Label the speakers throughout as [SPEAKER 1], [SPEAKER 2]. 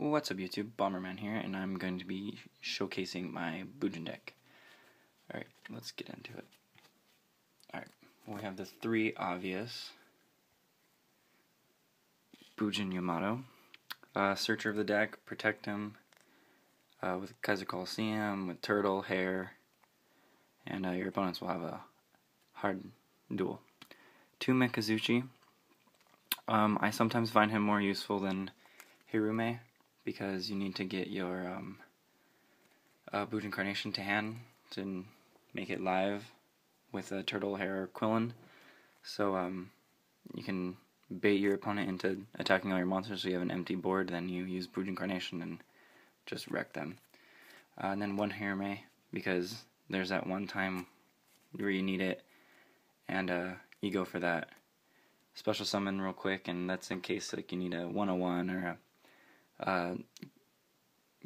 [SPEAKER 1] What's up YouTube, Bomberman here, and I'm going to be showcasing my Bujin deck. Alright, let's get into it. Alright, we have the three obvious Bujin Yamato. Searcher of the deck, protect him with Kaiser Coliseum, with Turtle, Hair, and your opponents will have a hard duel. 2 Mikazuchi. I sometimes find him more useful than Hirume, because you need to get your Bujin Carnation to hand to make it live with a Turtle, Hair, or Quillen. So you can bait your opponent into attacking all your monsters so you have an empty board, then you use Bujin Carnation and just wreck them. And then 1 Hirume, because there's that one time where you need it, and you go for that special summon real quick, and that's in case like you need a 101 or a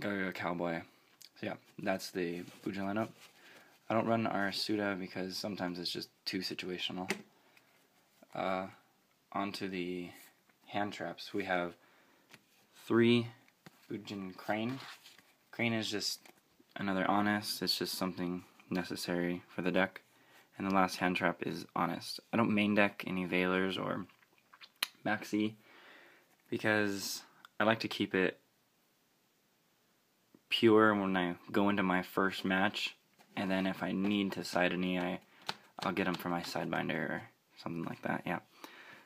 [SPEAKER 1] Gaga Cowboy. So yeah, that's the Bujin lineup. I don't run Arasuda because sometimes it's just too situational. Onto the hand traps. We have 3 Bujin Crane. Crane is just another Honest. It's just something necessary for the deck. And the last hand trap is Honest. I don't main deck any Veilers or Maxi because I like to keep it pure when I go into my first match, and then if I need to side any, I'll get them for my Sidebinder or something like that. Yeah,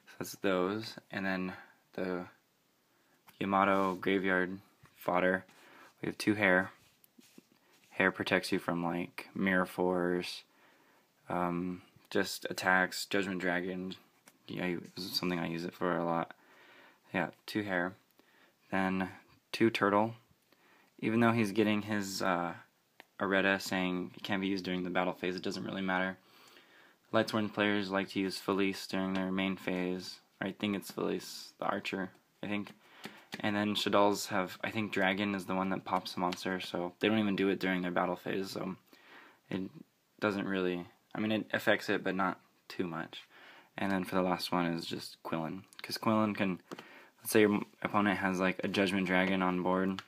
[SPEAKER 1] so that's those. And then the Yamato Graveyard Fodder. We have 2 Hair. Hair protects you from like Mirror Force, just attacks, Judgment Dragon. Yeah, this is something I use it for a lot. Yeah, 2 Hair. Then 2 Turtle. Even though he's getting his Areta saying it can't be used during the battle phase, it doesn't really matter. Lightsworn players like to use Felice during their main phase. Or I think it's Felice, the archer, I think. And then Shadalls have, I think Dragon is the one that pops the monster, so they don't even do it during their battle phase, so it doesn't really, I mean it affects it, but not too much. And then for the last one is just Quillen, because Quillen can, let's say your opponent has like a Judgment Dragon on board,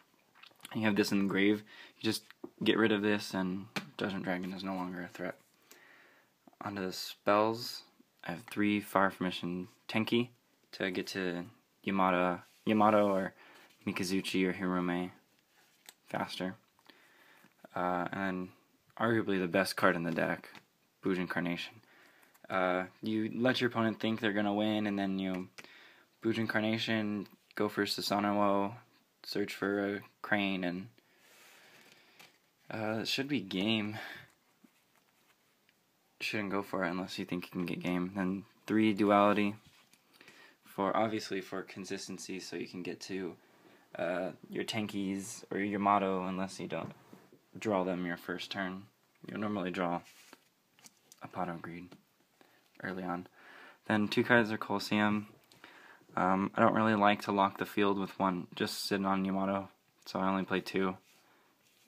[SPEAKER 1] and you have this in the grave, you just get rid of this and Judgment Dragon is no longer a threat. Onto the spells, I have 3 Fire from Mission Tenki to get to Yamato or Mikazuchi or Hirume faster. And arguably the best card in the deck, Bujin Carnation. You let your opponent think they're gonna win, and then you Bujin Carnation, go for Susanoo, search for a Crane, and it should be game. Shouldn't go for it unless you think you can get game. Then 3 Duality, obviously for consistency, so you can get to your Tenkis or your Yamato unless you don't draw them your first turn. You'll normally draw a Pot of Greed early on. Then 2 Kaiser Coliseum. I don't really like to lock the field with 1 just sitting on Yamato, so I only play 2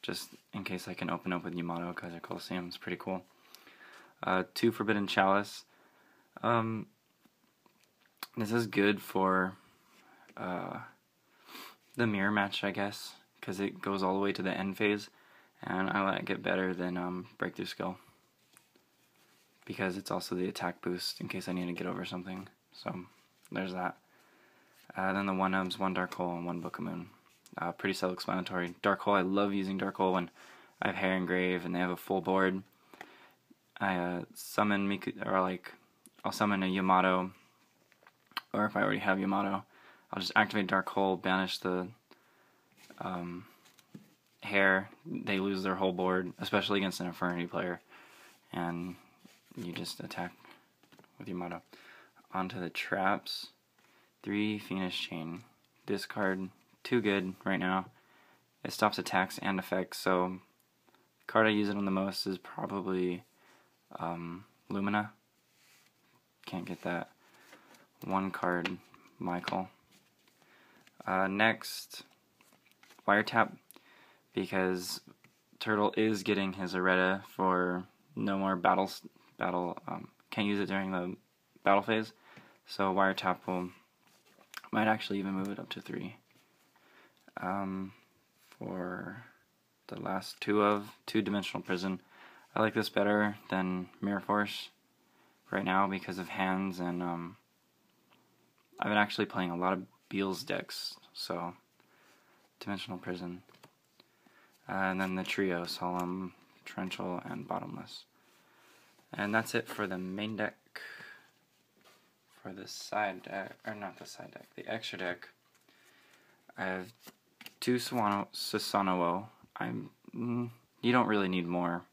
[SPEAKER 1] just in case I can open up with Yamato. Kaiser Coliseum is pretty cool. 2 Forbidden Chalice. This is good for the mirror match, I guess, because it goes all the way to the end phase, and I like it better than Breakthrough Skill, because it's also the attack boost in case I need to get over something. So there's that. Then the 1 Ubs, 1 Dark Hole, and 1 Book of Moon. Pretty self-explanatory. Dark Hole, I love using Dark Hole when I have Hair and Grave and they have a full board. I summon I'll summon a Yamato, or if I already have Yamato, I'll just activate Dark Hole, banish the Hair. They lose their whole board, especially against an Infernity player, and you just attack with Yamato. Onto the traps. 3 Phoenix Chain. Discard, too good right now. It stops attacks and effects, so the card I use it on the most is probably Lumina. Can't get that. 1 card, Michael. Next, Wiretap, because Turtle is getting his Areta for no more can't use it during the battle phase, so Wiretap might actually even move it up to 3. For the last two-dimensional prison, I like this better than Mirror Force right now because of hands, and I've been actually playing a lot of Beal's decks, so dimensional prison. And then the trio, Solemn, Torrential, and Bottomless. And that's it for the main deck. For the side deck, or not the side deck, the extra deck, I have 2 Susanoo. You don't really need more.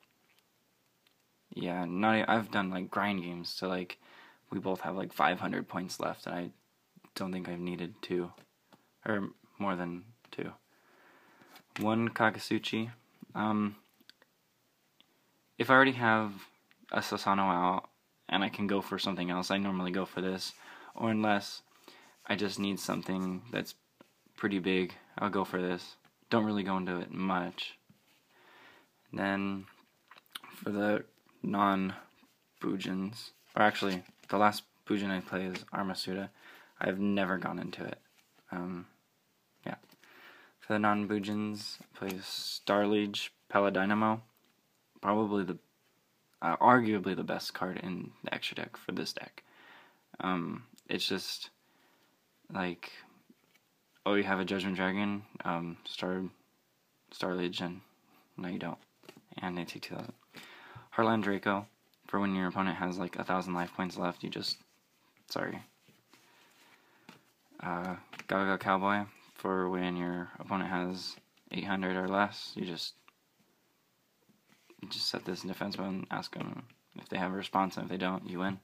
[SPEAKER 1] Yeah, I've done like grind games, so like we both have like 500 points left, and I don't think I've needed 2, or more than 2. 1 Kakasuchi. If I already have a Susanoo out and I can go for something else, I normally go for this. Or unless I just need something that's pretty big, I'll go for this. Don't really go into it much. Then for the non-Bujins, or actually the last Bujin I play is Armasuda. I've never gone into it. Yeah. For the non-Bujins, I play Starliege Paladynamo. Probably arguably the best card in the extra deck for this deck. It's just like, oh, you have a Judgment Dragon, Starliege, and no, you don't, and they take 2,000. Heartland Draco, for when your opponent has like 1,000 life points left, you just, sorry. Gaga Cowboy, for when your opponent has 800 or less, you just set this in defense mode and ask them if they have a response, and if they don't, you win.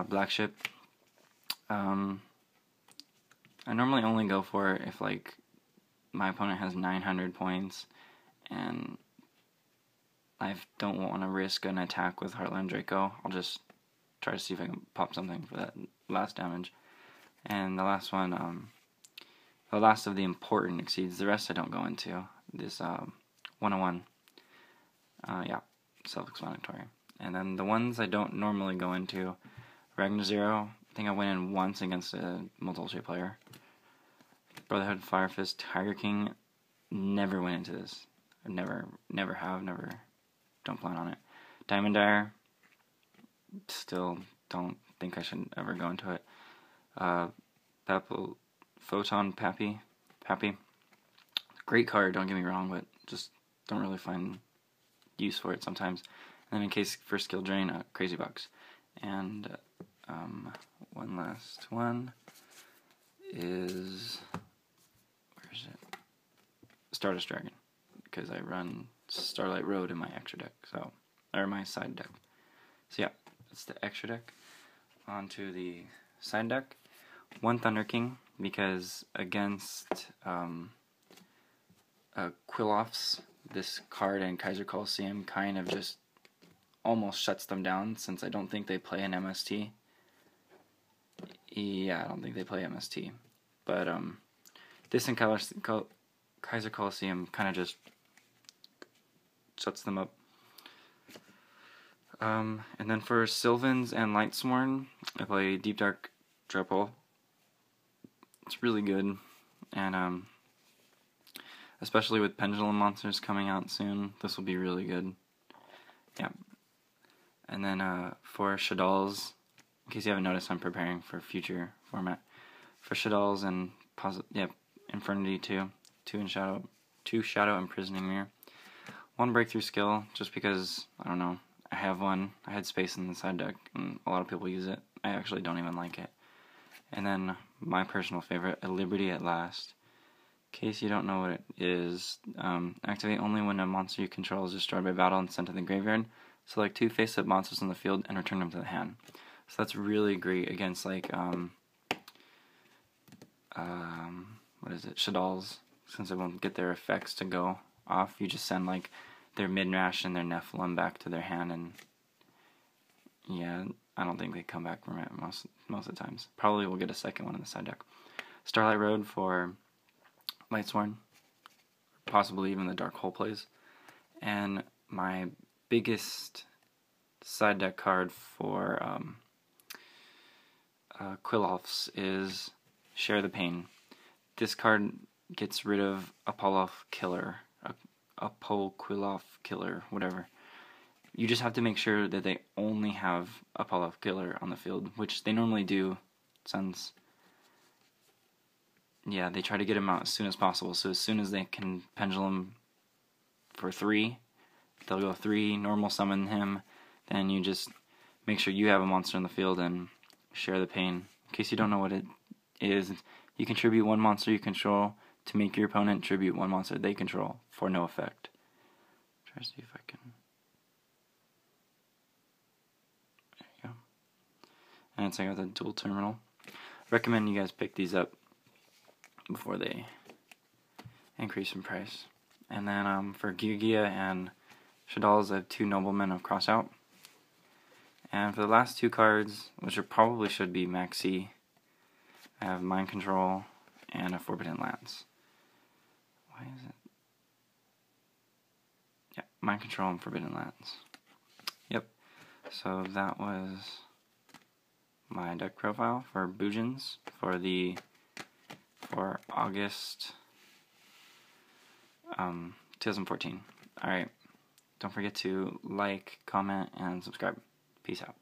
[SPEAKER 1] Black Ship. I normally only go for it if like my opponent has 900 points and I don't want to risk an attack with Heartland Draco. I'll just try to see if I can pop something for that last damage. And the last one, the last of the important exceeds. The rest I don't go into. This 101. Yeah, self-explanatory. And then the ones I don't normally go into, Ragnar Zero, I think I went in once against a multi player. Brotherhood, Fire Fist, Tiger King, never went into this. Never don't plan on it. Diamond Dire, still don't think I should ever go into it. Photon Pappy, great card, don't get me wrong, but just don't really find use for it sometimes. And then in case for skill drain, Crazy Bucks. And one last one is, where is it? Stardust Dragon, because I run Starlight Road in my extra deck, so, or my side deck. So yeah, that's the extra deck. On to the side deck. 1 Thunder King, because against Quill-Offs, this card in Kaiser Coliseum kind of just almost shuts them down, since I don't think they play an MST. Yeah, I don't think they play MST. But this in Kaiser Coliseum kind of just shuts them up. And then for Sylvans and Lightsworn, I play Deep Dark Triple. It's really good, and especially with Pendulum Monsters coming out soon, this will be really good. Yeah. And then for Shadalls, in case you haven't noticed, I'm preparing for future format. For Shadalls and Infernity 2 in Shadow, 2 Shadow Imprisoning Mirror. 1 Breakthrough Skill, just because, I don't know, I have one. I had space in the side deck, and a lot of people use it. I actually don't even like it. And then my personal favorite, A Liberty at Last. In case you don't know what it is, activate only when a monster you control is destroyed by battle and sent to the graveyard. Select 2 face-up monsters on the field and return them to the hand. So that's really great against like what is it, Shadalls, since they won't get their effects to go off. You just send like their Midrash and their Nephilim back to their hand, and yeah, I don't think they come back from it most of the times. Probably we'll get a second one in the side deck. Starlight Road for Lightsworn, possibly even the Dark Hole plays. And my biggest side deck card for Quill-Offs is Share the Pain. this card gets rid of Apollo Killer, Apolquilloth Killer, whatever. You just have to make sure that they only have Apollo Killer on the field, which they normally do, since they try to get him out as soon as possible. So as soon as they can pendulum for 3, they'll go 3, normal summon him, then you just make sure you have a monster on the field and share the pain. In case you don't know what it is, you contribute 1 monster you control to make your opponent tribute 1 monster they control for no effect. Try to see if I can... There you go. And it's like with a dual terminal. I recommend you guys pick these up before they increase in price. And then for Giga and Shadal's, I have 2 Noblemen of Crossout. And for the last 2 cards, which probably should be Maxi, I have Mind Control and a Forbidden Lance. Why is it? Yeah, Mind Control and Forbidden Lance. Yep. So that was my deck profile for Bujins for August 2014. Alright. Don't forget to like, comment, and subscribe. Peace out.